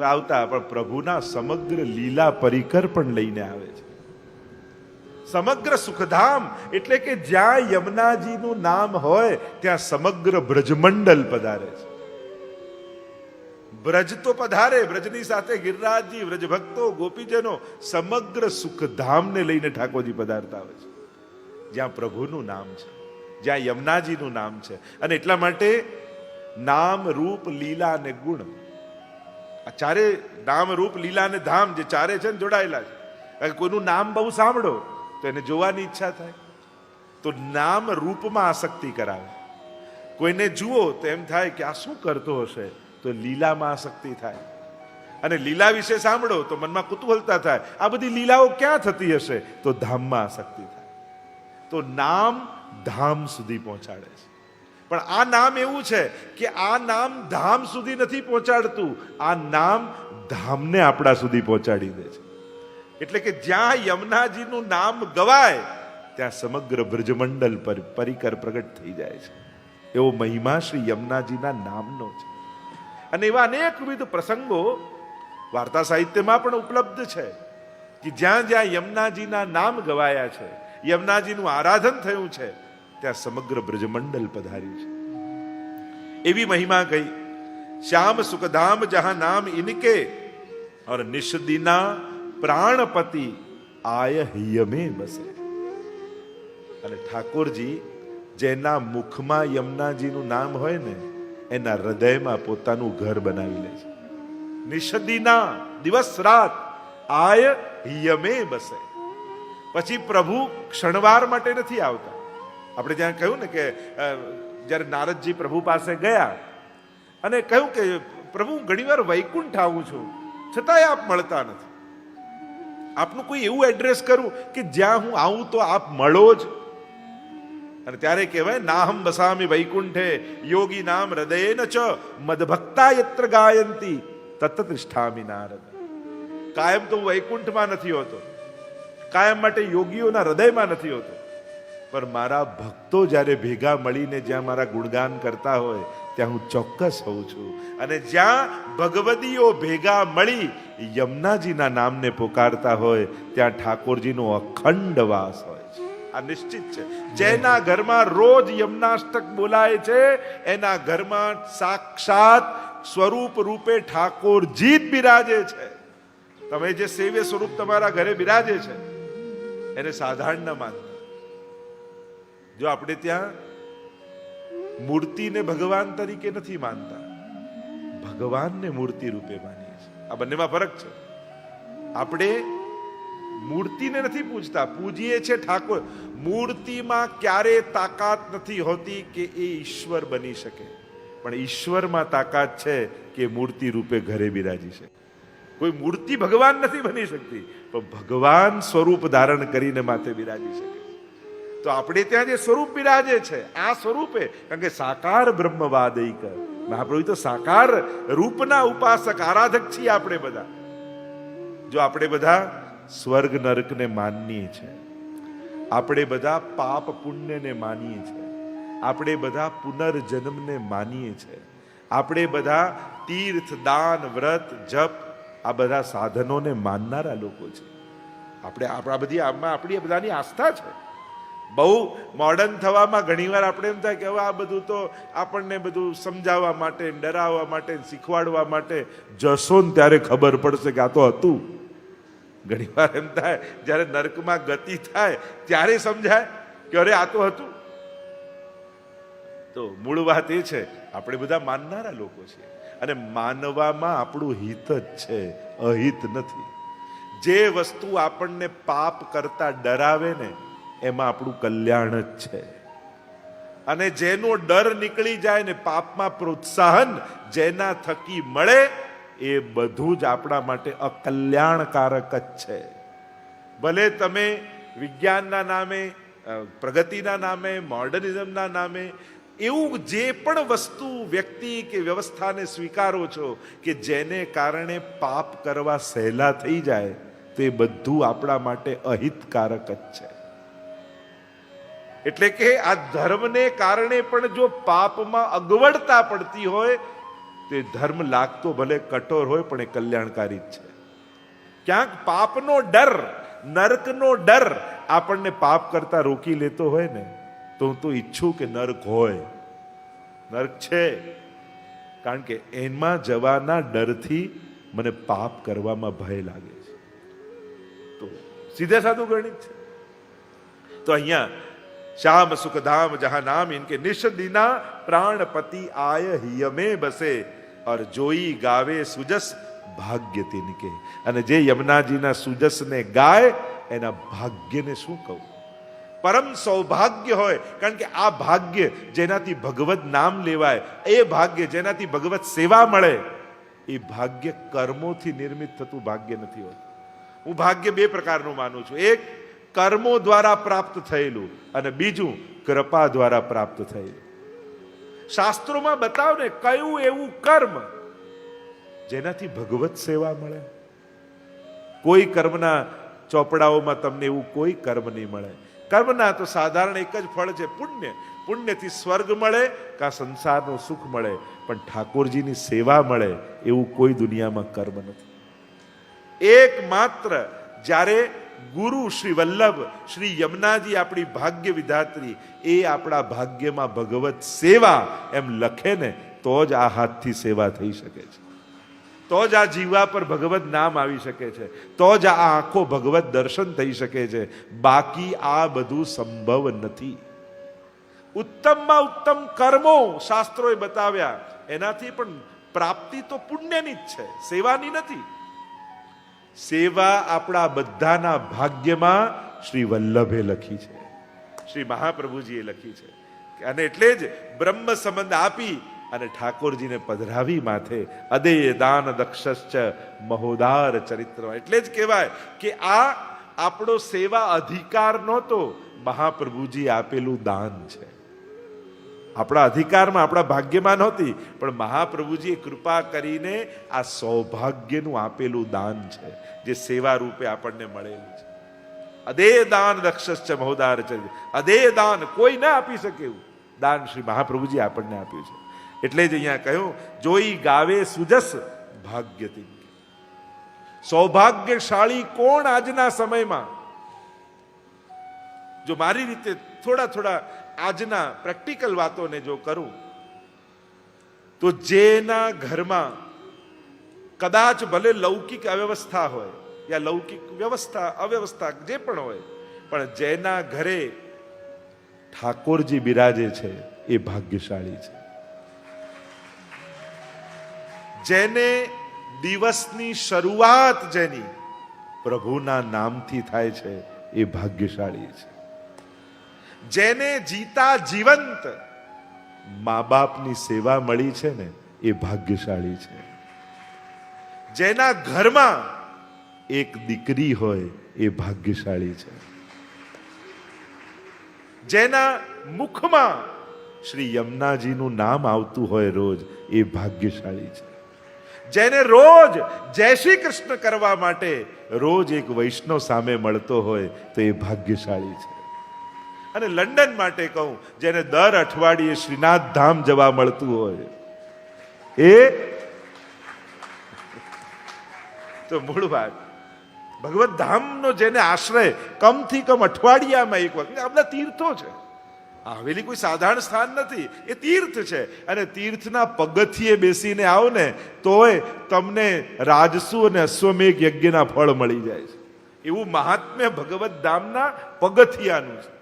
આવતા, પણ પ્રભુના સમગ્ર લીલા પરિકર પણ લઈને આવે છે. સમગ્ર સુખધામ એટલે કે જ્યાં યમુનાજીનું નામ હોય ત્યાં સમગ્ર બ્રજમંડલ પધારે છે. બ્રજ તો પધારે, બ્રજની સાથે ગિરિરાજજી, વ્રજ ભક્તો, ગોપીજનો, સમગ્ર સુખધામને લઈને ઠાકોરજી પધારતા હોય છે, જ્યાં પ્રભુનું નામ છે, જ્યાં યમુનાજીનું નામ છે. અને એટલા માટે નામ, રૂપ, લીલા અને ગુણ, આ ચારે નામ, રૂપ, લીલા અને ધામ જે ચારે છે ને જોડાયેલા છે. કારણ કે કોઈનું નામ બહુ સાંભળો તો એને જોવાની ઈચ્છા થાય, તો નામ રૂપમાં આસક્તિ કરાવે. કોઈને જુઓ તો એમ થાય કે આ શું કરતો હશે, તો લીલામાં આસક્તિ થાય. અને લીલા વિશે સાંભળો તો મનમાં કુતૂહલતા થાય, આ બધી લીલાઓ ક્યાં થતી હશે, તો ધામમાં આસક્તિ થાય. તો નામ ધામ સુધી પહોંચાડે છે. પણ આ નામ એવું છે કે આ નામ ધામ સુધી નથી પહોંચાડતું, આ નામ ધામને આપણા સુધી પહોંચાડી દે છે. એટલે કે જ્યાં યમુનાજીનું નામ ગવાય ત્યાં સમગ્ર બ્રજમંડલ પર પરિકર પ્રગટ થઈ જાય છે. એવો મહિમા શ્રી યમુનાજીના નામનો છે. અને એવા અનેકવિધ પ્રસંગો વાર્તા સાહિત્યમાં પણ ઉપલબ્ધ છે કે જ્યાં જ્યાં યમુનાજીના નામ ગવાયા છે, યમુનાજીનું આરાધન થયું છે, ત્યાં સમગ્ર બ્રજમંડલ પધાર્યું છે. એવી મહિમા ગઈ. શ્યામ સુખધામ જહાં નામ ઇનકે और निषदीना प्राणपति आय हियमे बसे. અને ઠાકોરજી જેના મુખમાં યમુનાજીનું નામ હોય ને એના હૃદયમાં પોતાનું ઘર બનાવી લે છે. નિષદીના, દિવસ રાત, આય હિયમે બસે. પછી પ્રભુ ક્ષણવાર માટે નથી આવતા. આપણે ત્યાં કહ્યું ને કે જ્યારે નારદજી પ્રભુ પાસે ગયા અને કહ્યું કે પ્રભુ ઘણીવાર વૈકુંઠ આવું છું, છતાંય આપ મળતા નથી. આપનું કોઈ એવું એડ્રેસ કરું કે જ્યાં હું આવું તો આપ મળો જ. અને ત્યારે કહેવાય નાહમ વસામી વૈકુંઠે યોગી નામ હૃદયેન ચ મદભક્તા યત્ર ગાયંતી તત તિષ્ઠામિ નારદ. કાયમ તો હું વૈકુંઠમાં નથી હોતો, કાયમ માટે યોગીઓના હૃદયમાં નથી હોતો, પણ મારા ભક્તો જ્યારે ભેગા મળીને જ્યાં મારા ગુણગાન કરતા હોય ત્યાં હું ચોક્કસ હોઉં છું. અને જ્યાં ભગવદીઓ ભેગા મળી યમુનાજીના નામને પુકારતા હોય ત્યાં ઠાકોરજીનો અખંડ વાસ હોય છે. આ નિશ્ચિત છે. જેના ઘરમાં રોજ યમુનાષ્ટક બોલાય છે એના ઘરમાં સાક્ષાત સ્વરૂપ રૂપે ઠાકોરજી જ બિરાજે છે. તમે જે સેવ્ય સ્વરૂપ તમારા ઘરે બિરાજે છે એને સાધારણ ન માનતા. જો આપણે ત્યાં મૂર્તિને ભગવાન તરીકે નથી માનતા, ભગવાનને મૂર્તિ રૂપે માનીએ છીએ. આ બંનેમાં ફરક છે. આપણે મૂર્તિને નથી પૂજતા, પૂજીએ છીએ ઠાકોર. મૂર્તિમાં ક્યારે તાકાત નથી હોતી કે એ ઈશ્વર બની શકે, પણ ઈશ્વરમાં તાકાત છે કે મૂર્તિ રૂપે ઘરે બિરાજી શકે. કોઈ મૂર્તિ ભગવાન નથી બની શકતી, પણ ભગવાન સ્વરૂપ ધારણ કરીને માથે બિરાજી શકે. તો આપણે ત્યાં જે સ્વરૂપ બિરાજે છે આ સ્વરૂપે, કારણ કે સાકાર બ્રહ્મવાદૈક મહાપ્રભુ તો સાકાર રૂપના ઉપાસક આરાધક છીએ આપણે બધા. જો આપણે બધા સ્વર્ગ નરકને માનીએ છીએ, આપણે બધા પાપ પુણ્યને માનીએ છીએ, આપણે બધા પુનર્જન્મને માનીએ છીએ, આપણે બધા તીર્થ, દાન, વ્રત, જપ આ બધા સાધનોને માનનારા લોકો છે. આપણી બધાની આસ્થા છે. બહુ મોડર્ન થવામાં ઘણીવાર આપણે એમ થાય કે હવે આ બધું તો આપણને બધું સમજાવવા માટે, ડરાવવા માટે, શીખવાડવા માટે જશો ને ત્યારે ખબર પડશે કે આ તો હતું. ઘણીવાર એમ થાય જ્યારે નરકમાં ગતિ થાય ત્યારે સમજાય કે અરે આ તો હતું. તો મૂળ વાત એ છે આપણે બધા માનનારા લોકો છીએ અને માનવામાં આપણું હિત જ છે, અહિત નથી. જે વસ્તુ આપણને પાપ કરતા ડરાવે ને એમાં આપણું કલ્યાણ જ છે. અને જેનો ડર નીકળી જાય ને પાપમાં પ્રોત્સાહન જેના થકી મળે એ બધું જ આપણા માટે અકલ્યાણકારક જ છે. ભલે તમે વિજ્ઞાનના નામે, પ્રગતિના નામે, મોડર્નિઝમના નામે એવું જે પણ વસ્તુ, વ્યક્તિ કે વ્યવસ્થાને સ્વીકારો છો કે જેને કારણે પાપ કરવા સહેલા થઈ જાય તો એ બધું આપણા માટે અહિતકારક જ છે. એટલે કે આ ધર્મને કારણે પણ જો પાપમાં અગવડતા પડતી હોય તે ધર્મ લાગતો ભલે કઠોર હોય પણ એ કલ્યાણકારી જ છે. ક્યાંક પાપનો ડર, નરકનો ડર આપણને પાપ કરતા રોકી લેતો હોય ને, તો હું તો ઈચ્છું કે નરક હોય. નરક છે, કારણ કે એમાં જવાના ડરથી મને પાપ કરવામાં ભય લાગે છે. તો સીધે સાધું ગણિત છે. તો અહીંયા શ્યામ સુખધામ જહાં નામ ઇનકે નિષદિના પ્રાણપતિ આય હિયમે બસે और જોઈ ગાવે સુજસ ભાગ્ય તિનકે. અને જે યમુનાજીના સુજસને ગાય એના ભાગ્યને શું કહું? પરમ સૌભાગ્ય હોય, કારણ કે આ ભાગ્ય જેનાથી ભગવત નામ લેવાય, એ ભાગ્ય જેનાથી ભગવત સેવા મળે, એ ભાગ્ય કર્મોથી નિર્મિત થતું ભાગ્ય નથી હોતું. હું ભાગ્ય બે પ્રકારનું માનું છું. એક કર્મો દ્વારા પ્રાપ્ત થયેલું, અને બીજું કૃપા દ્વારા પ્રાપ્ત થયેલું. શાસ્ત્રોમાં બતાવો ને કયું એવું કર્મ જેનાથી ભગવત સેવા મળે. કોઈ કર્મના ચોપડાઓમાં તમને એવું કોઈ કર્મ નહીં મળે. કર્મના તો સાધારણ એક જ ફળ છે, પુણ્ય. પુણ્યથી સ્વર્ગ મળે કાં સંસારનું સુખ મળે, પણ ઠાકોરજીની સેવા મળે એવું કોઈ દુનિયામાં કર્મ નથી. એકમાત્ર જ્યારે ગુરુ શ્રી વલ્લભ શ્રી યમુનાજી આપણી ભાગ્ય વિધાત્રી, એ આપણા ભાગ્યમાં ભગવત સેવા એમ લખે ને, તો જ આ હાથથી સેવા થઈ શકે છે, તો જ આ જીવા પર ભગવત નામ આવી શકે છે, તો જ આ આંખો ભગવત દર્શન થઈ શકે છે. બાકી આ બધું સંભવ નથી. ઉત્તમમાં ઉત્તમ કર્મો શાસ્ત્રોએ બતાવ્યા, એનાથી પણ પ્રાપ્તિ તો પુણ્યની જ છે, સેવાની નથી. સેવા આપણા બધાના ભાગ્યમાં શ્રી વલ્લભે લખી છે, શ્રી મહાપ્રભુજીએ લખી છે. અને એટલે જ બ્રહ્મ સંબંધ આપી અને ઠાકોરજીને પધરાવી માથે અદેય દાન દક્ષશ્ચ મહોદાર ચરિત્ર. એટલે જ કહેવાય કે આ આપણો સેવા અધિકાર નહોતો, મહાપ્રભુજી આપેલું દાન છે. આપણા અધિકારમાં, આપણા ભાગ્યમાં નહોતી, પણ મહાપ્રભુજીએ કૃપા કરીને આ સૌભાગ્યનું આપેલું દાન છે, જે સેવા રૂપે આપણને મળેલું છે. અદેય દાન દક્ષશ્ચ મહોદાર ચરિત્ર. અદેય દાન કોઈ ના આપી શકે એવું દાન શ્રી મહાપ્રભુજી આપણને આપ્યું છે. એટલે જ અહીંયા કહ્યું, જોઈ ગાવે સુજસ ભાગ્ય તિનકે. સૌભાગ્યશાળી કોણ આજના સમયમાં? જો મારી રીતે થોડા આજના પ્રેક્ટિકલ વાતોને જો કરું, તો જેના ઘરમાં કદાચ ભલે લૌકિક અવ્યવસ્થા હોય યા લૌકિક વ્યવસ્થા અવ્યવસ્થા જે પણ હોય, પણ જેના ઘરે ઠાકોરજી બિરાજે છે એ ભાગ્યશાળી છે. જેને દિવસની શરૂઆત જેની પ્રભુના નામથી થાય છે એ ભાગ્યશાળી છે. જેને જીતા જીવંત મા બાપની સેવા મળી છે ને એ ભાગ્યશાળી છે. જેના ઘરમાં એક દીકરી હોય એ ભાગ્યશાળી છે. જેના મુખમાં શ્રી યમુનાજીનું નામ આવતું હોય રોજ, એ ભાગ્યશાળી છે. જેને રોજ જય શ્રી કૃષ્ણ કરવા માટે રોજ એક વૈષ્ણવ સામે મળતો હોય તો એ ભાગ્યશાળી છે. અને લંડન માટે કહું, જેને દર અઠવાડિયે શ્રીનાથ ધામ જવા મળતું હોય, એ તો મૂળ વાત ભગવત ધામનો જેને આશ્રય કમથી કમ અઠવાડિયામાં એક વખત. આ બધા તીર્થો છે, હવેલી કોઈ સાધારણ સ્થાન નથી, એ તીર્થ છે. અને તીર્થના પગથિયે બેસીને આવો ને તોય તમને રાજસુ અને અશ્વમેઘ યજ્ઞના ફળ મળી જાય છે. એવું મહાત્મ્ય ભગવત ધામના પગથિયાનું છે.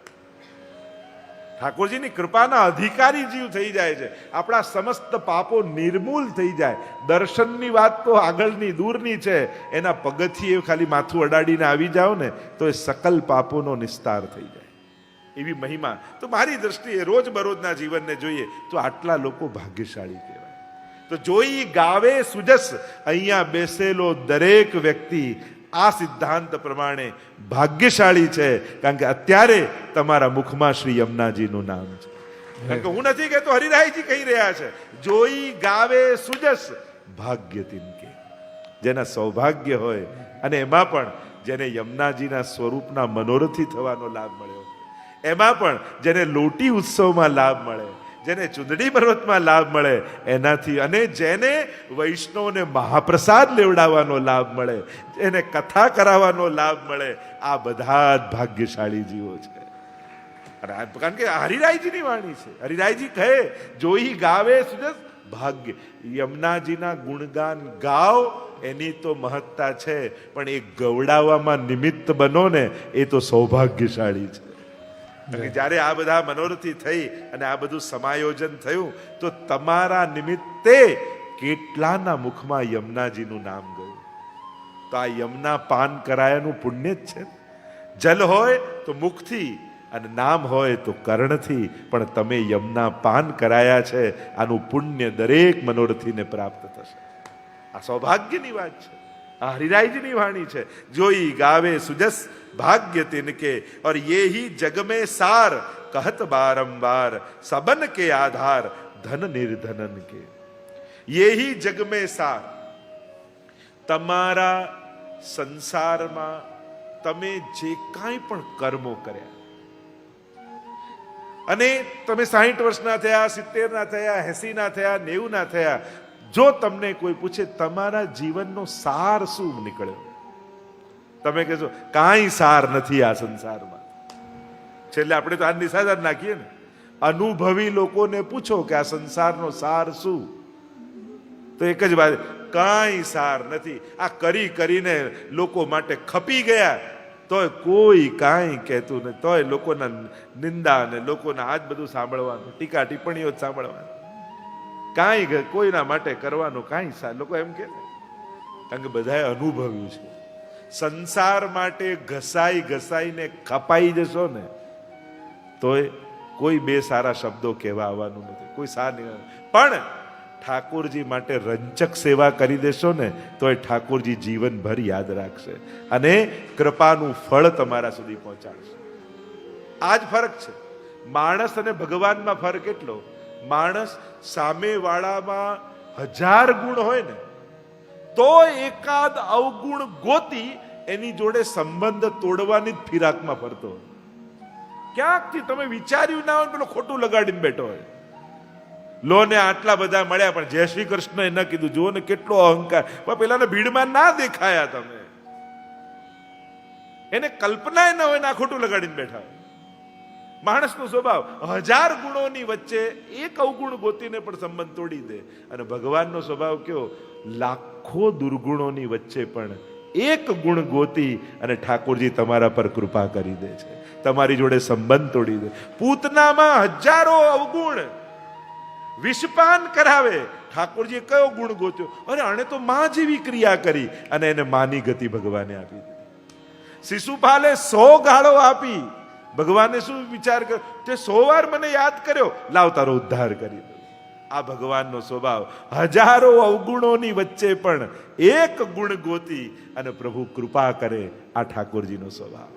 ઠાકોરજીની કૃપાના અધિકારી જીવ થઈ જાય છે, આપણા સમસ્ત પાપો નિર્મૂલ થઈ જાય. દર્શનની વાત તો આગળની દૂરની છે, એના પગથિયે ખાલી માથું અડાડીને આવી જાઓ ને તો એ સકલ પાપોનો નિસ્તાર થઈ જાય. એવી મહિમા તો મારી દ્રષ્ટિએ રોજબરોજના જીવનને જોઈએ તો આટલા લોકો ભાગ્યશાળી કહેવાય. તો જોઈ ગાવે સુજસ, અહીંયા બેસેલો દરેક વ્યક્તિ આ સિદ્ધાંત પ્રમાણે ભાગ્યશાળી છે, કારણ કે અત્યારે તમારા મુખમાં શ્રી યમુનાજીનું નામ છે. કારણ કે હું નથી કહેતો, હરિરાયજી કહી રહ્યા છે, જોઈ ગાવે સુજસ ભાગ્ય તિનકે. જેના સૌભાગ્ય હોય, અને એમાં પણ જેને યમુનાજીના સ્વરૂપના મનોરથી થવાનો લાભ મળ્યો, એમાં પણ જેને લોટી ઉત્સવમાં લાભ મળે, જેને ચુંદડી પર્વતમાં લાભ મળે એનાથી, અને જેને વૈષ્ણવને મહાપ્રસાદ લેવડાવવાનો લાભ મળે, જેને કથા કરાવવાનો લાભ મળે, આ બધા જ ભાગ્યશાળી જીવો છે. કારણ કે હરિરાયજીની વાણી છે. હરિરાયજી કહે, જોઈ ગાવે સુજસ ભાગ્ય. યમુનાજીના ગુણગાન ગાવ એની તો મહત્તા છે, પણ એ ગવડાવવામાં નિમિત્ત બનો ને એ તો સૌભાગ્યશાળી છે. જ્યારે આ બધા મનોરથી થઈ અને આ બધું સમાયોજન થયું તો તમારા નિમિત્તે કેટલાના મુખમાં યમુનાજીનું નામ ગયું. તો આ યમુના પાન કરાયાનું પુણ્ય જ છે. જલ હોય તો મુખથી અને નામ હોય તો કર્ણથી, પણ તમે યમુના પાન કરાયા છે, આનું પુણ્ય દરેક મનોરથીને પ્રાપ્ત થશે. આ સૌભાગ્યની વાત છે. આ હરિરાયજીની વાણી છે. જોઈ ગાવે સુજસ भाग्य तिनके और ये ही जग में सार कहत बारंबार सबन के आधार धन निर्धनन के. ये ही जग में सार. તમારા સંસારમાં તમે જે કાંઈ પણ કર્મો કર્યા, અને તમે 60 વર્ષના થયા, 70 ના થયા, 80 ના થયા, 90 ના થયા, જો તમને કોઈ પૂછે તમારા જીવનનો સાર શું નીકળ્યો, તમે કહેશો કાંઈ સાર નથી આ સંસારમાં. છેલ્લે આપણે તો આ નિશાદાર નાખીએ ને. અનુભવી લોકોને પૂછો કે આ સંસારનો સાર શું, તો એક જ વાત, કાંઈ સાર નથી. આ કરી કરીને લોકો માટે ખપી ગયા, તોય કોઈ કાંઈ કહેતું નથી, તોય લોકોના નિંદા અને લોકોના આજ બધું સાંભળવાનું, ટીકા ટિપ્પણીઓ જ સાંભળવાનું, કાંઈ કોઈના માટે કરવાનું કાંઈ સાર. લોકો એમ કે, કારણ કે બધાએ અનુભવ્યું છે. સંસાર માટે ઘસાઈ ઘસાઈને ખપાઈ જશો ને તોય કોઈ બે સારા શબ્દો કહેવા આવવાનું નથી, કોઈ સાર નહીં. પણ ઠાકોરજી માટે રંચક સેવા કરી દેશો ને તોય ઠાકોરજી જીવનભર યાદ રાખશે અને કૃપાનું ફળ તમારા સુધી પહોંચાડશે. આ જ ફરક છે. માણસ અને ભગવાનમાં ફરક એટલો, માણસ સામેવાળામાં 1000 ગુણ હોય ને તો એકાદ અવગુણ ગોતી એની જોડે સંબંધ તોડવાની જ ફિરાકમાં ફરતો હોય. ક્યાંકથી તમે વિચાર્યું ના હોય, પેલો ખોટું લગાડીને બેઠો હોય. લો ને આટલા બધા મળ્યા, પણ જય શ્રી કૃષ્ણ એ ન કીધું. જુઓ ને કેટલો અહંકાર. પેલાને ભીડમાં ના દેખાયા તમે, એને કલ્પના ન હોય ને આ ખોટું લગાડીને બેઠા હોય. માણસનો સ્વભાવ 1000 ગુણોની વચ્ચે એક અવગુણ ગોતીને પણ સંબંધ તોડી દે. અને ભગવાનનો સ્વભાવ કયો, લાખો દુર્ગુણોની વચ્ચે પણ એક ગુણ ગોતી અને ઠાકોરજી તમારા પર કૃપા કરી દે છે, તમારી જોડે સંબંધ તોડી દે. પૂતનામાં 1000 અવગુણ, વિષપાન કરાવે, ઠાકોરજીએ કયો ગુણ ગોત્યો? અરે આણે તો માં જેવી ક્રિયા કરી અને એને માની ગતિ ભગવાને આપી દીધી. શિશુપાલે 100 ગાળો આપી, ભગવાને શું વિચાર કર્યો? તે 100 વાર મને યાદ કર્યો, લાવ તારો ઉદ્ધાર કરી દો. આ ભગવાનનો સ્વભાવ. 1000 અવગુણોની વચ્ચે પણ એક ગુણ ગોતી અને પ્રભુ કૃપા કરે. આ ઠાકોરજીનો સ્વભાવ.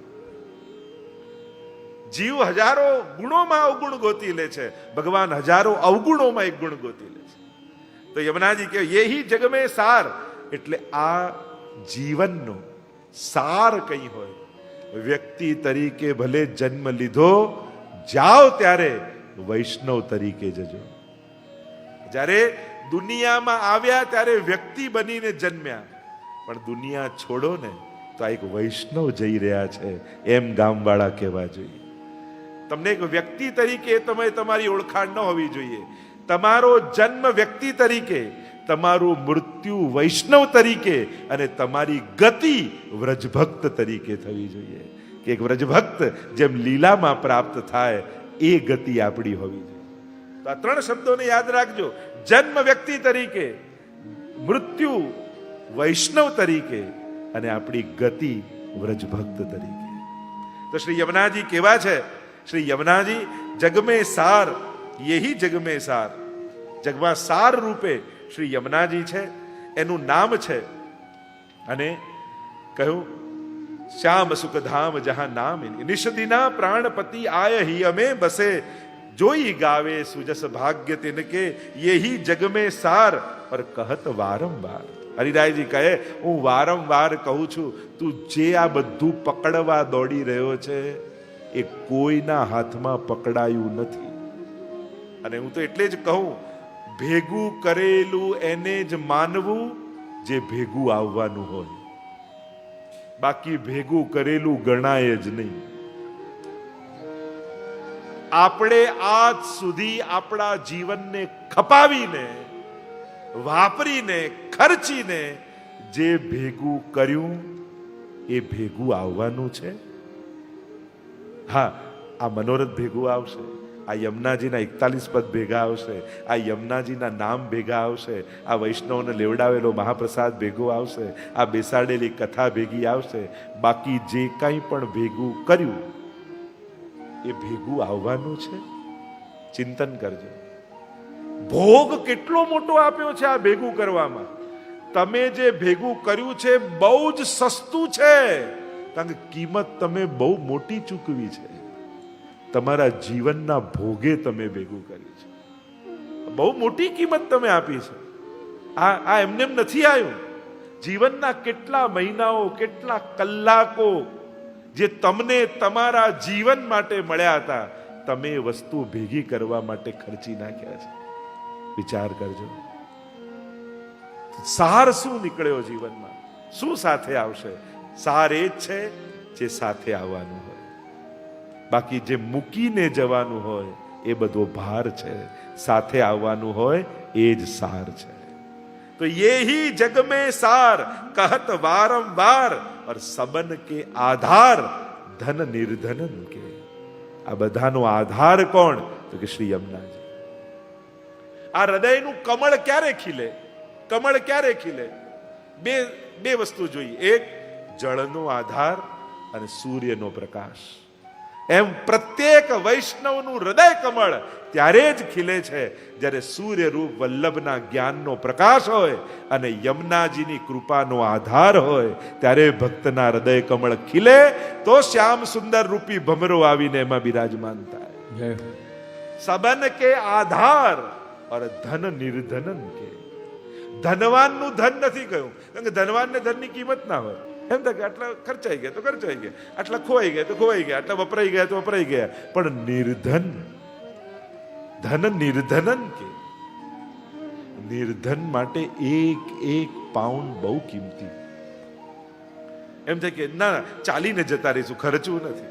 જીવ 1000 ગુણોમાં અવગુણ ગોતી લે છે, ભગવાન 1000 અવગુણોમાં એક ગુણ ગોતી લે છે. તો યમુનાજી કહે યહી જગ મેં સાર, એટલે આ જીવનનો સાર કઈ હોય. વ્યક્તિ તરીકે ભલે જન્મ લીધો, જાઓ ત્યારે વૈષ્ણવ તરીકે જજો. જ્યારે દુનિયામાં આવ્યા ત્યારે વ્યક્તિ બનીને જન્મ્યા, પણ દુનિયા છોડો ને તો આ એક વૈષ્ણવ જઈ રહ્યા છે એમ ગામવાળા કહેવા જોઈએ. તમને એક વ્યક્તિ તરીકે તમે તમારી ઓળખાણ ન હોવી જોઈએ. તમારો જન્મ વ્યક્તિ તરીકે, તમારું મૃત્યુ વૈષ્ણવ તરીકે અને તમારી ગતિ વ્રજભક્ત તરીકે થવી જોઈએ. કે એક વ્રજભક્ત જેમ લીલામાં પ્રાપ્ત થાય એ ગતિ આપણી હોવી જોઈએ. તો આ 3 શબ્દોને યાદ રાખજો. જન્મ વ્યક્તિ તરીકે, મૃત્યુ વૈષ્ણવ તરીકે અને આપણી ગતિ વ્રજભક્ત તરીકે. તો શ્રી યમુનાજી કેવા છે? શ્રી યમુનાજી જગ મેં સાર, યહી જગ મેં સાર. જગમાં સાર રૂપે શ્રી યમુનાજી છે, એનું નામ છે. અને કહ્યું શ્યામ સુખધામ જહાં નામ નિષદિના પ્રાણપતિ આય હી અમે બસે, જોઈ ગાવે સુજસ ભાગ્ય તિનકે યહી જગ મેં સાર પર કહત વારંવાર. હરિરાયજી કહે હું વારંવાર કહું છું, તું જે આ બધું પકડવા દોડી રહ્યો છે એ કોઈના હાથમાં પકડાયું નથી. અને હું તો એટલે જ કહું, ભેગું કરેલું એને જ માનવું જે ભેગું આવવાનું હોય, બાકી ભેગું કરેલું ગણાય જ નહીં. આપણે આજ સુધી આપણા જીવનને ખપાવીને, વાપરીને, ખર્ચીને જે ભેગું કર્યું એ ભેગું આવવાનું છે. હા, આ મનોરથ ભેગું આવશે, આ યમુનાજીના 41 પદ ભેગા આવશે, આ યમુનાજીના નામ ભેગા આવશે, આ વૈષ્ણવને લેવડાવેલો મહાપ્રસાદ ભેગો આવશે, આ બેસાડેલી કથા ભેગી આવશે. બાકી જે કંઈ પણ ભેગું કર્યું એ ભેગું આવવાનું છે. ચિંતન કરજો. ભોગ કેટલો મોટો આપ્યો છે આ ભેગું કરવામાં. તમે જે ભેગું કર્યું છે બહુ જ સસ્તું છે, કારણ કે કિંમત તમે બહુ મોટી ચૂકવી છે. તમારા જીવનના ભોગે તમે ભેગું કર્યું છે, બહુ મોટી કિંમત તમે આપી છે. આ એમને એમ નથી આવ્યું. જીવનના કેટલા મહિનાઓ, કેટલા કલાકો જે તમને તમારા જીવન માટે મળ્યા હતા, તમે એ વસ્તુ ભેગી કરવા માટે ખર્ચી નાખ્યા છે. વિચાર કરજો. સાર શું નીકળ્યો જીવનમાં? શું સાથે આવશે? સાર એ જ છે જે સાથે આવવાનું હોય. બાકી જે મૂકીને જવાનું હોય એ બધો ભાર છે. સાથે આવવાનું હોય એ જ સાર છે. તો યહી જગ में सार कहत वारंवार और सबन के आधार धन निर्धनन के. આ બધાનો આધાર કોણ? તો કે શ્રી યમુનાજી. આ હૃદયનું કમળ ક્યારે ખીલે? કમળ ક્યારે ખીલે? બે વસ્તુ જોઈએ. એક, જળનો આધાર અને સૂર્યનો પ્રકાશ. એમ પ્રત્યેક વૈષ્ણવનું હૃદય કમળ ત્યારે જ ખીલે છે જ્યારે સૂર્ય રૂપ વલ્લભના જ્ઞાનનો પ્રકાશ હોય અને યમુનાજીની કૃપાનો આધાર હોય. ત્યારે ભક્તના હૃદય કમળ ખીલે તો શ્યામ સુંદર રૂપી ભમરો આવીને એમાં બિરાજમાન થાય. सबन के आधार और धन निर्धनन के. ધનવાનનું ધન નથી કહ્યું, કારણ કે ધનવાનને ધનની કિંમત ના હોય. એમ થાય કે આટલા ખર્ચાઈ ગયા તો ખર્ચાઈ ગયા, આટલા ખોવાઈ ગયા તો ખોવાઈ ગયા, આટલા વપરાઈ ગયા તો વપરાઈ ગયા. પણ નિર્ધન, ધન નિર્ધનન કે. નિર્ધન માટે એક એક પાઉન્ડ બહુ કિંમતી. એમ થાય કે ના ચાલીને જતા રહીશું, ખર્ચવું નથી.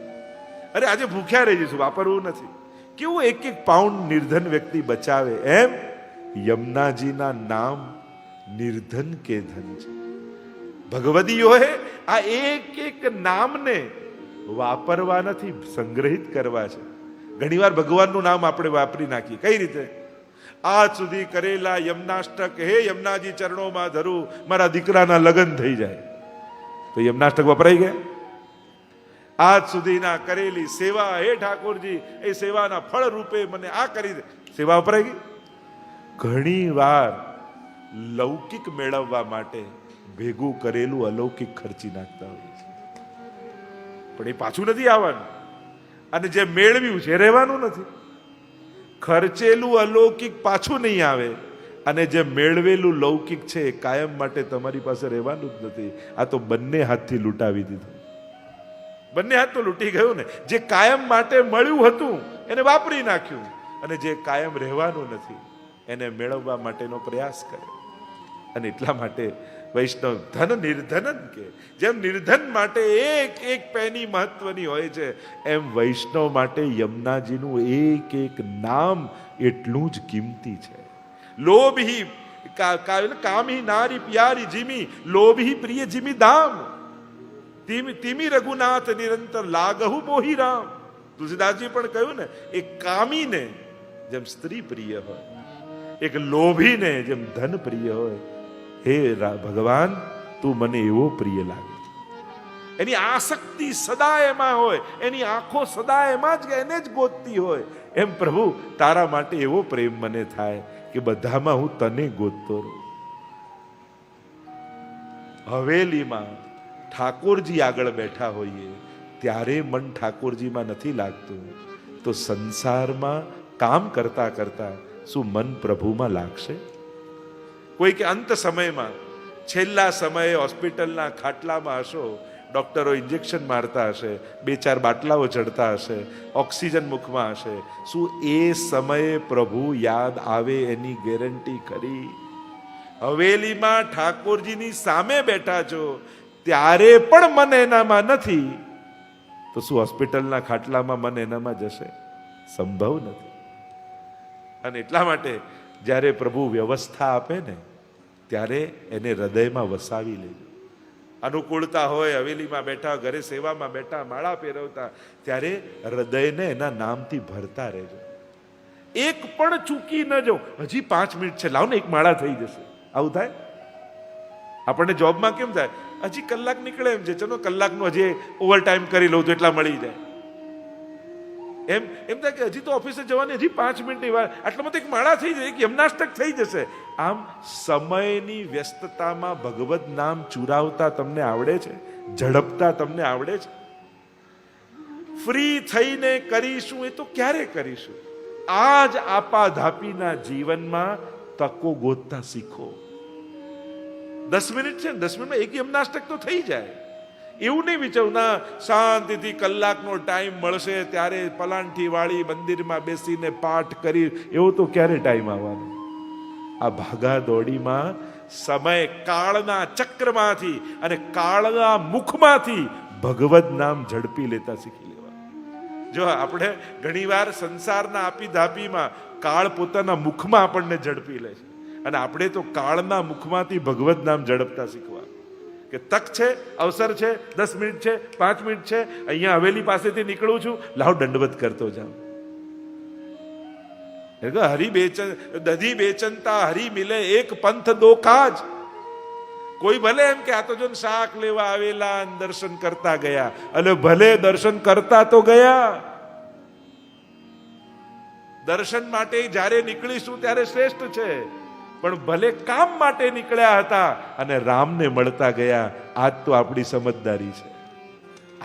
અરે આજે ભૂખ્યા રહી જઈશું, વાપરવું નથી. કેવું એક એક પાઉન્ડ નિર્ધન વ્યક્તિ બચાવે. એમ યમુનાજીના નામ નિર્ધન કે ધન છે. ભગવદીઓએ આ એક એક નામને વાપરવા નથી, સંગ્રહિત કરવા છે. ઘણીવાર ભગવાનનું નામ આપણે વાપરી નાખીએ. કઈ રીતે? આજ સુધી કરેલા યમનાષ્ટક, હે યમુનાજી ચરણોમાં ધરું, મારા દીકરાના લગ્ન થઈ જાય, તો યમનાષ્ટક વપરાઈ ગયા. આજ સુધીના કરેલી સેવા, હે ઠાકોરજી એ સેવાના ફળ રૂપે મને આ કરી દે, સેવા વપરાઈ ગઈ. ઘણી વાર લૌકિક મેળવવા માટે ભેગું કરેલું અલૌકિક ખર્ચી નાખતા હોય છે, પણ એ પાછું નથી આવવાનું. અને જે મેળવ્યું છે રહેવાનું નથી. ખર્ચેલું અલૌકિક પાછું નહીં આવે, અને જે મેળવેલું લૌકિક છે એ કાયમ માટે તમારી પાસે રહેવાનું જ નથી. આ તો બંને હાથથી લૂંટાવી દીધું. બંને હાથ તો લૂંટી ગયું ને. જે કાયમ માટે મળ્યું હતું એને વાપરી નાખ્યું, અને જે કાયમ રહેવાનું નથી એને મેળવવા માટેનો પ્રયાસ કર્યો. અને એટલા માટે વૈષ્ણવ ધન નિર્ધનન કે. જેમ નિર્ધન માટે એક એક પેની મહત્વની હોય છે, એમ વૈષ્ણવ માટે યમુનાજીનું એક એક નામ એટલું જ કિંમતી છે. લોભી કામી નારી પ્યારી જીમી, લોભી પ્રિય જીમી ધામ, તિમી રઘુનાથ નિરંતર લાગહુ મોહી રામ. તુલસીદાસજી પણ કહ્યું ને, એક કામીને જેમ સ્ત્રી પ્રિય હોય, એક લોભીને જેમ ધન પ્રિય હોય, હે ભગવાન તું મને એવો પ્રિય લાગે. એની આસક્તિ સદા એમાં હોય, એની આંખો સદા એમાં જ, એને જ ગોતતી હોય. એમ પ્રભુ તારા માટે એવો પ્રેમ મને થાય કે બધામાં હું તને ગોતતો રહું. હવેલીમાં ઠાકોરજી આગળ બેઠા હોઈએ ત્યારે મન ઠાકોરજીમાં નથી લાગતું, તો સંસારમાં કામ કરતા કરતા શું મન પ્રભુમાં લાગશે? કોઈ કે અંત સમયમાં, છેલ્લા સમયે હોસ્પિટલના ખાટલામાં હશો ડોક્ટરો ઇન્જેક્શન મારતા હશે, 2-4 બાટલાઓ ચડતા હશે, ઓક્સિજન મુખમાં હશે, શું એ સમયે પ્રભુ યાદ આવે એની ગેરંટી ખરી? હવેલીમાં ઠાકોરજીની સામે બેઠા છો ત્યારે પણ મન એનામાં નથી, તો શું હોસ્પિટલના ખાટલામાં મન એનામાં જશે? સંભવ નથી. અને એટલા માટે જ્યારે પ્રભુ વ્યવસ્થા આપે ને ત્યારે એને હૃદયમાં વસાવી લેજો. અનુકૂળતા હોય, હવેલીમાં બેઠા, ઘરે સેવામાં બેઠા, માળા પહેરવતા, ત્યારે હૃદયને એના નામથી ભરતા રહેજો. એક પણ ચૂકી ન જાઓ. હજી 5 મિનિટ છે, લાવ ને એક માળા થઈ જશે. આવું થાય? આપણને જોબમાં કેમ થાય? હજી કલાક નીકળે એમ છે, ચલો કલાકનું હજી ઓવર ટાઈમ કરી લઉં તો એટલા મળી જાય. એમ થાય કે હજી તો ઓફિસે જવાની હજી 5 મિનિટની વાર, આટલામાં તો એક માળા થઈ જાય, એક યમનાષ્ટક થઈ જશે. આમ સમયની વ્યસ્તતામાં ભગવત નામ ચુરાવતા તમને આવડે છે? ઝડપતા તમને આવડે છે? ફ્રી થઈને કરીશું એ તો ક્યારે કરીશું? આજ આપાધાપીના જીવનમાં તકો ગોતતા શીખો. 10 મિનિટ છે, 10 મિનિટમાં એક યમનાષ્ટક તો થઈ જાય. એવું નહીં વિચારું ના શાંતિથી કલાકનો ટાઈમ મળશે ત્યારે પલાંઠી વાળી મંદિરમાં બેસીને પાઠ કરી, એવો તો ક્યારે ટાઈમ આવવાનો? આ ભાગા દોડીમાં સમય કાળના ચક્રમાંથી અને કાળના મુખમાંથી ભગવત નામ ઝડપી લેતા શીખી લેવા. જો આપણે ઘણીવાર સંસારના આપી ધાપીમાં કાળ પોતાના મુખમાં આપણને ઝડપી લે છે, અને આપણે તો કાળના મુખમાંથી ભગવત નામ ઝડપતા શીખવા. કે તક છે, અવસર છે, 10 મિનિટ છે, 5 મિનિટ છે, અહીંયા હવેલી પાસેથી નીકળું છું, લાવ દંડવત કરતો જાઉં. હરી બેચન દધી બેચનતા હરી મિલે, એક પંથ દો કાજ. કોઈ ભલે એમ કે આ તો જો શાક લેવા આવેલા, દર્શન કરતા ગયા. અલે ભલે દર્શન કરતા તો ગયા, દર્શન માટે જ્યારે નીકળીશું ત્યારે શ્રેષ્ઠ છે, પણ ભલે કામ માટે નીકળ્યા હતા અને રામને મળતા ગયા. આજ તો આપણી સમજદારી છે,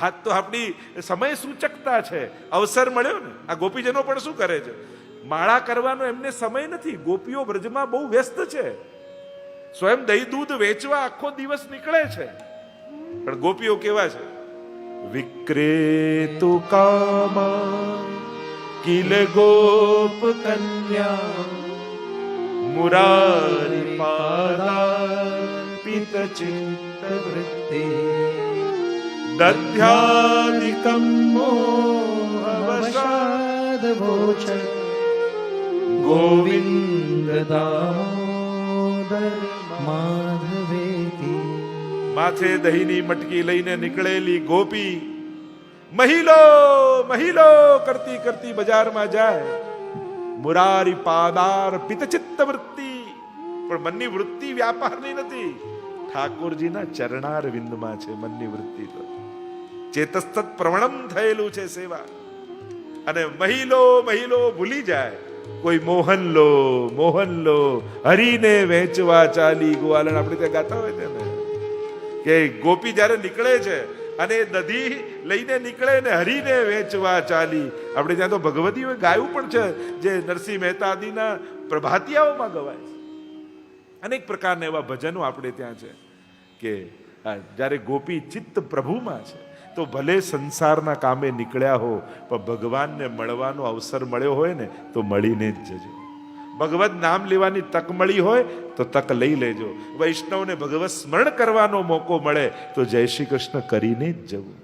આજ તો આપણી સમય સૂચકતા છે. અવસર મળ્યો ને. આ ગોપીજનો પણ શું કરે છે? માળા કરવાનો એમને સમય નથી. ગોપીઓ બ્રજમાં બહુ વ્યસ્ત છે, સ્વયં દહીં દૂધ વેચવા આખો દિવસ નીકળે છે. પણ ગોપીઓ કેવા છે? વિક્રેતુ કામા કિલ ગોપ કન્યા મુરારી પાદાર્પિત ચિત્ત વૃત્તિ દધ્યાદિકમ મોહવશાદ ભોચ ગોવિંદ દામોદર માધવેતિ. માથે દહીંની મટકી લઈને નીકળેલી ગોપી મહિલો મહિલો કરતી કરતી બજારમાં જાય. મુરારી પાદાર પિત ચિત્ત વૃત્તિ, પણ મનની વૃત્તિ વ્યાપારની નથી, ઠાકોરજીના ચરણાર વિંદમાં છે મનની વૃત્તિ. તો ચેતસ્તત પ્રવણમ થયેલું છે સેવા. અને મહિલો મહિલો ભૂલી જાય. કોઈ મોહન લો મોહન લો, હરીને વેચવા ચાલી. ગોવાલણ આપણે ત્યાં ગાતા હોય છે ને કે ગોપી જ્યારે નીકળે છે અને દધી લઈને નીકળે ને હરીને વેચવા ચાલી. આપણે ત્યાં તો ભગવતીઓ ગાયું પણ છે, જે નરસિંહ મહેતા આદિના પ્રભાતિયાઓમાં ગવાય છે. અનેક પ્રકારના એવા ભજનો આપણે ત્યાં છે કે જ્યારે ગોપી ચિત્ત પ્રભુમાં છે તો ભલે સંસારના કામે નીકળ્યા હો, પણ ભગવાનને મળવાનો અવસર મળ્યો હોય ને તો મળીને જ જજો. ભગવત નામ લેવાની તક મળી હોય તો તક લઈ લેજો. વૈષ્ણવને ભગવત સ્મરણ કરવાનો મોકો મળે તો જય શ્રી કૃષ્ણ કરીને જ જવું.